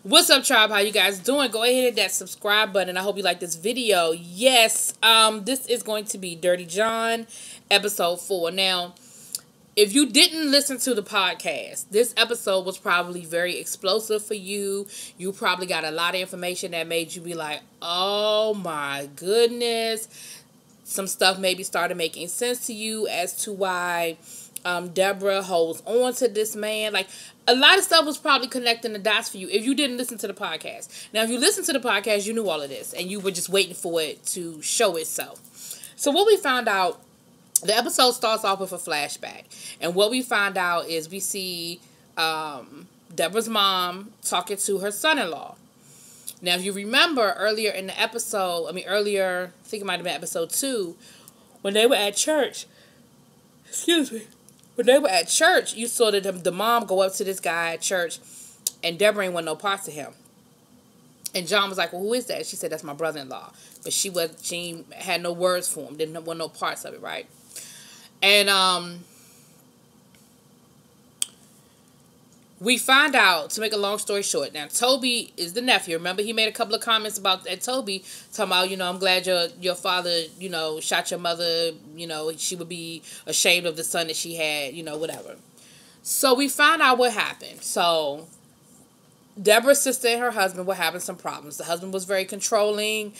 What's up, tribe? How you guys doing? Go ahead and hit that subscribe button. I hope you like this video. Yes, this is going to be Dirty John, episode 4. Now, if you didn't listen to the podcast, this episode was probably very explosive for you. You probably got a lot of information that made you be like, oh my goodness. Some stuff maybe started making sense to you as to why Deborah holds on to this man. Like, a lot of stuff was probably connecting the dots for you if you didn't listen to the podcast. Now, if you listened to the podcast, you knew all of this, and you were just waiting for it to show itself. So what we found out, the episode starts off with a flashback. And what we find out is we see Deborah's mom talking to her son-in-law. Now, if you remember earlier in the episode, I think it might have been episode 2, when they were at church, when they were at church, you saw that the mom go up to this guy at church, and Deborah ain't want no parts of him. And John was like, well, who is that? She said, that's my brother-in-law. But she had no words for him, didn't want no parts of it, right? And we find out, to make a long story short, now Toby is the nephew. Remember, he made a couple of comments about that Toby, talking about, I'm glad your father, shot your mother, she would be ashamed of the son that she had, whatever. So we found out what happened. So Deborah's sister and her husband were having some problems. The husband was very controlling,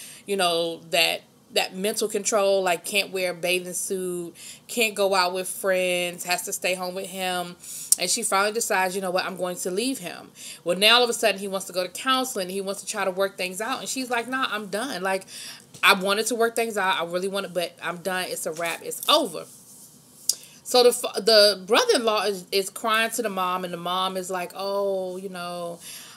that mental control, like can't wear a bathing suit, can't go out with friends, has to stay home with him. And she finally decides, I'm going to leave him. Well, now all of a sudden he wants to go to counseling. He wants to try to work things out. And she's like, nah, I'm done. Like, I wanted to work things out. I really wanted, but I'm done. It's a wrap. It's over. So the brother-in-law is crying to the mom, and the mom is like, oh,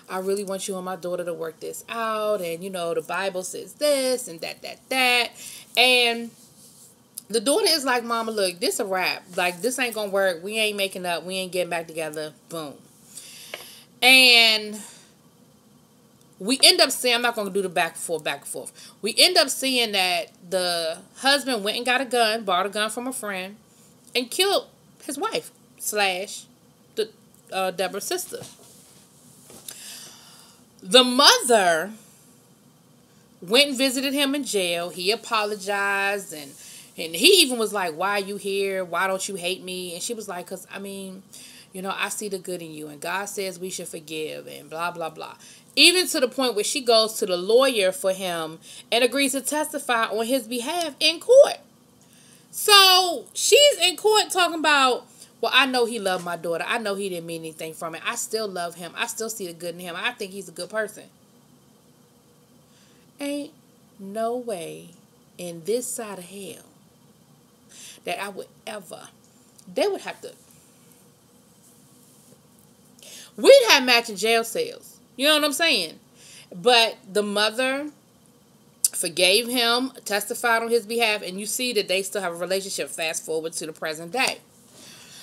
I really want you and my daughter to work this out. And, the Bible says this and that. And the daughter is like, mama, look, this a wrap. Like, this ain't going to work. We ain't making up. We ain't getting back together. Boom. And we end up seeing, I'm not going to do the back and forth. We end up seeing that the husband went and got a gun, borrowed a gun from a friend, and killed his wife / Deborah's sister. The mother went and visited him in jail. He apologized, and he even was like, why are you here? Why don't you hate me? And she was like, because, I see the good in you, and God says we should forgive, and blah, blah, blah. Even to the point where she goes to the lawyer for him and agrees to testify on his behalf in court. So she's in court talking about, well, I know he loved my daughter. I know he didn't mean anything from it. I still love him. I still see the good in him. I think he's a good person. Ain't no way in this side of hell that I would ever, they would have to, we'd have matching jail cells. You know what I'm saying? But the mother forgave him, testified on his behalf, and you see that they still have a relationship fast forward to the present day.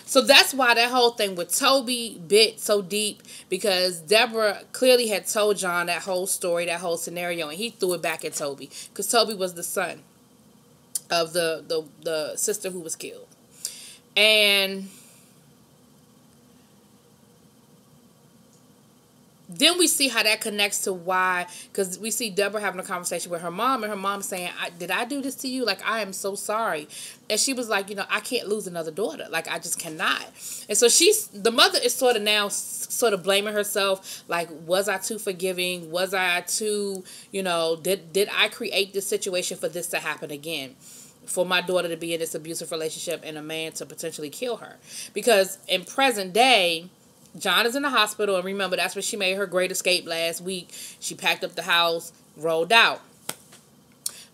So that's why that whole thing with Toby bit so deep, because Deborah clearly had told John that whole story, that whole scenario, and he threw it back at Toby, because Toby was the son of the sister who was killed. And then we see how that connects to why, because we see Deborah having a conversation with her mom, and her mom saying, did I do this to you? Like, I am so sorry. And she was like, I can't lose another daughter. Like, I just cannot. And so the mother is sort of blaming herself. Like, was I too forgiving? Was I too, did I create this situation for this to happen again? For my daughter to be in this abusive relationship and a man to potentially kill her? Because in present day, John is in the hospital, and remember, that's when she made her great escape last week. She packed up the house, rolled out.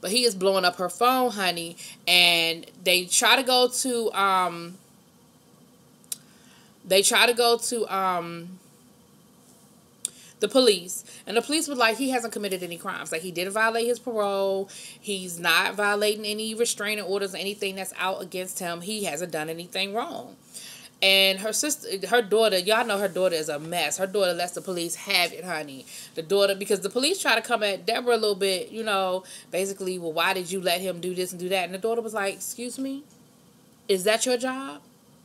But he is blowing up her phone, honey, and they try to go to the police, and the police was like, he hasn't committed any crimes. Like, he didn't violate his parole. He's not violating any restraining orders or anything that's out against him. He hasn't done anything wrong. And her daughter, y'all know her daughter is a mess. Her daughter lets the police have it, honey. The daughter, because the police try to come at Deborah a little bit, basically, well, why did you let him do this and do that? And the daughter was like, excuse me, is that your job?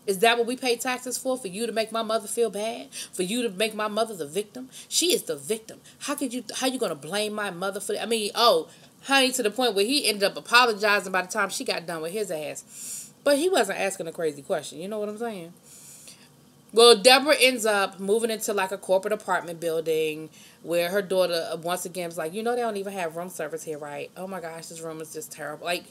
Is that what we pay taxes for? For you to make my mother feel bad? For you to make my mother the victim? She is the victim. How you gonna blame my mother for that? I mean, oh, honey, to the point where he ended up apologizing by the time she got done with his ass. But he wasn't asking a crazy question. You know what I'm saying? Well, Deborah ends up moving into like a corporate apartment building where her daughter once again was like, they don't even have room service here, right? Oh my gosh, this room is just terrible. Like,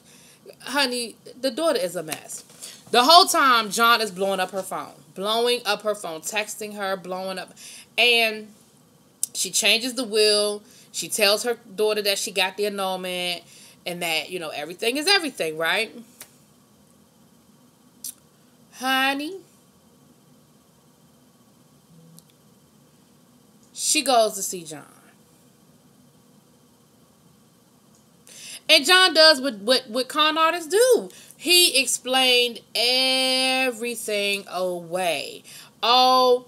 honey, the daughter is a mess. The whole time, John is blowing up her phone, texting her, blowing up. And she changes the will. She tells her daughter that she got the annulment and that, everything is everything, right? Honey, she goes to see John. And John does what con artists do. He explained everything away. Oh,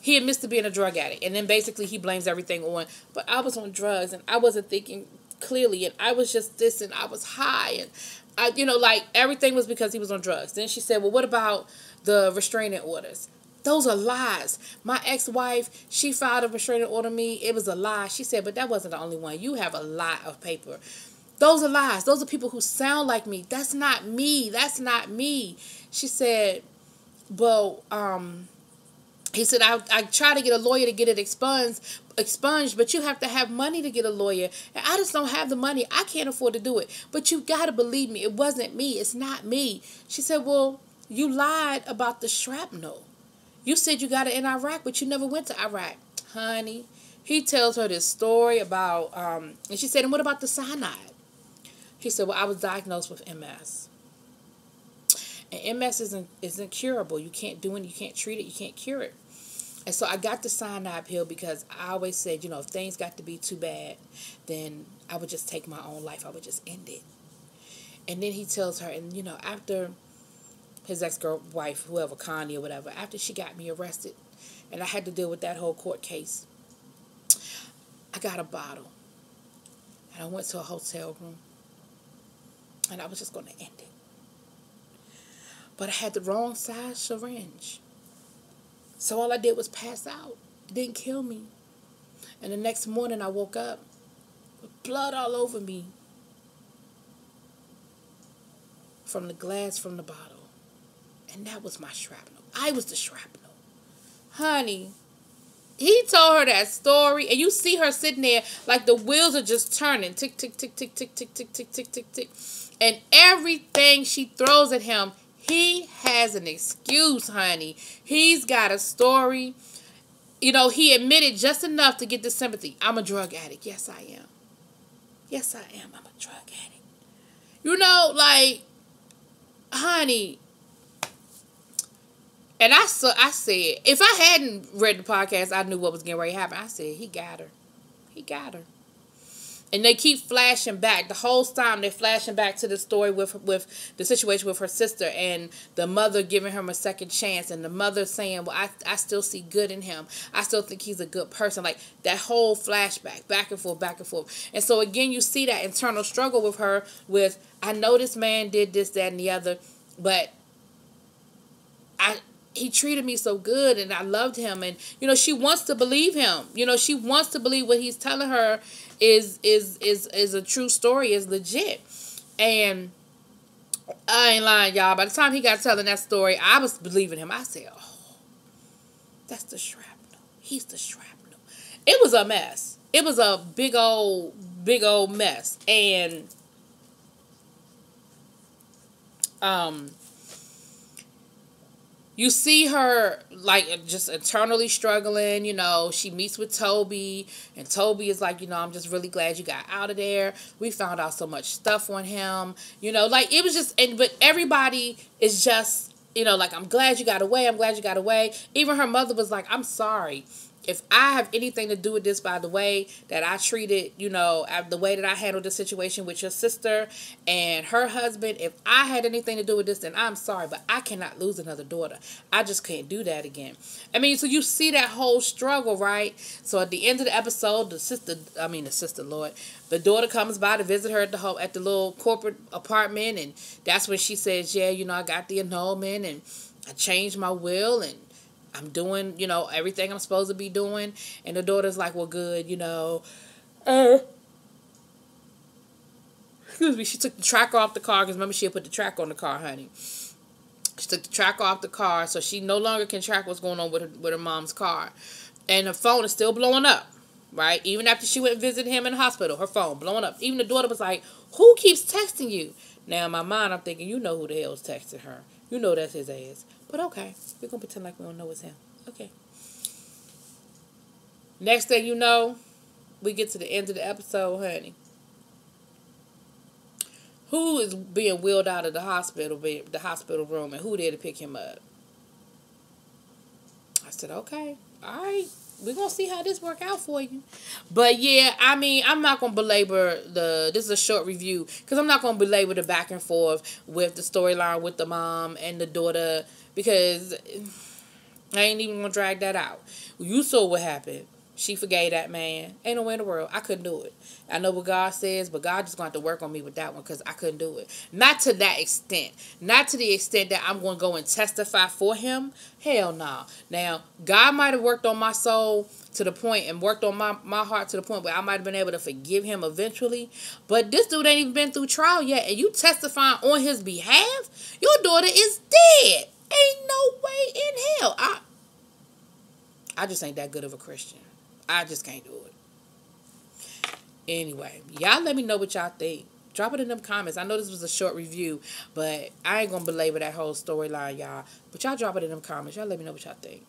he admits to being a drug addict. And then basically he blames everything on, but I was on drugs and I wasn't thinking clearly and I was just this and I was high. And like everything was because he was on drugs. Then she said, well, what about the restraining orders? Those are lies. My ex-wife, she filed a restraining order on me. It was a lie. She said, but that wasn't the only one. You have a lot of paper. Those are lies. Those are people who sound like me. That's not me. That's not me. She said, well, he said, I try to get a lawyer to get it expunged, but you have to have money to get a lawyer. And I just don't have the money. I can't afford to do it. But you got to believe me. It wasn't me. It's not me. She said, well, you lied about the shrapnel. You said you got it in Iraq, but you never went to Iraq. Honey, he tells her this story about, and she said, and what about the cyanide? He said, well, I was diagnosed with MS. And MS isn't curable. You can't do it. You can't treat it. You can't cure it. And so I got the cyanide pill because I always said, if things got to be too bad, then I would just take my own life. I would just end it. And then he tells her, and, after his ex-wife, whoever, Connie or whatever, after she got me arrested and I had to deal with that whole court case, I got a bottle and I went to a hotel room and I was just going to end it. But I had the wrong size syringe. So all I did was pass out. It didn't kill me. And the next morning I woke up with blood all over me from the glass from the bottle. And that was my shrapnel. I was the shrapnel. Honey, he told her that story, and you see her sitting there like the wheels are just turning. Tick, tick, tick, tick, tick, tick, tick, tick, tick, tick, tick. And everything she throws at him, he has an excuse, honey. He's got a story. He admitted just enough to get the sympathy. I'm a drug addict. Yes, I am. Yes, I am. I'm a drug addict. Honey. And I said, if I hadn't read the podcast, I knew what was getting ready to happen. I said, he got her. He got her. And they keep flashing back. The whole time they're flashing back to the story with the situation with her sister and the mother giving him a second chance and the mother saying, well, I still see good in him. I still think he's a good person. Like that whole flashback, back and forth, back and forth. And so again, you see that internal struggle with her with, I know this man did this, that, and the other, but he treated me so good and I loved him. And, she wants to believe him. She wants to believe what he's telling her is a true story, is legit. And I ain't lying, y'all. By the time he got telling that story, I was believing him. I said, oh, that's the shrapnel. He's the shrapnel. It was a mess. It was a big old mess. And, you see her, like, just internally struggling, she meets with Toby, and Toby is like, I'm just really glad you got out of there. We found out so much stuff on him, it was just, but everybody is just, like, I'm glad you got away, I'm glad you got away. Even her mother was like, I'm sorry. If I have anything to do with this, by the way that I treated, the way that I handled the situation with your sister and her husband, if I had anything to do with this, then I'm sorry, but I cannot lose another daughter. I just can't do that again. I mean, so you see that whole struggle, right? So at the end of the episode, the daughter comes by to visit her at the little corporate apartment, and that's when she says, yeah, I got the annulment, and I changed my will and I'm doing, everything I'm supposed to be doing. And the daughter's like, well, good, excuse me, she took the tracker off the car, because remember she had put the tracker on the car, honey. She took the tracker off the car, so she no longer can track what's going on with her mom's car. And her phone is still blowing up, right? Even after she went and visited him in the hospital, her phone blowing up. Even the daughter was like, who keeps texting you? Now, in my mind, I'm thinking, you know who the hell's texting her. You know that's his ass. But okay, we're going to pretend like we don't know it's him. Okay. Next thing you know, we get to the end of the episode, honey. Who is being wheeled out of the hospital room, and who there to pick him up? I said, okay, all right, we're going to see how this work out for you. But yeah, I mean, I'm not going to belabor this is a short review, because I'm not going to belabor the back and forth with the storyline with the mom and the daughter, because I ain't even going to drag that out. You saw what happened. She forgave that man. Ain't no way in the world. I couldn't do it. I know what God says, but God just going to have to work on me with that one, because I couldn't do it. Not to that extent. Not to the extent that I'm going to go and testify for him. Hell no. Now, God might have worked on my soul to the point, and worked on my heart to the point where I might have been able to forgive him eventually. But this dude ain't even been through trial yet, and you testifying on his behalf? Your daughter is dead. Ain't no way in hell. I just ain't that good of a Christian. I just can't do it. Anyway, y'all let me know what y'all think. Drop it in them comments. I know this was a short review, but I ain't going to belabor that whole storyline, y'all. But y'all drop it in them comments. Y'all let me know what y'all think.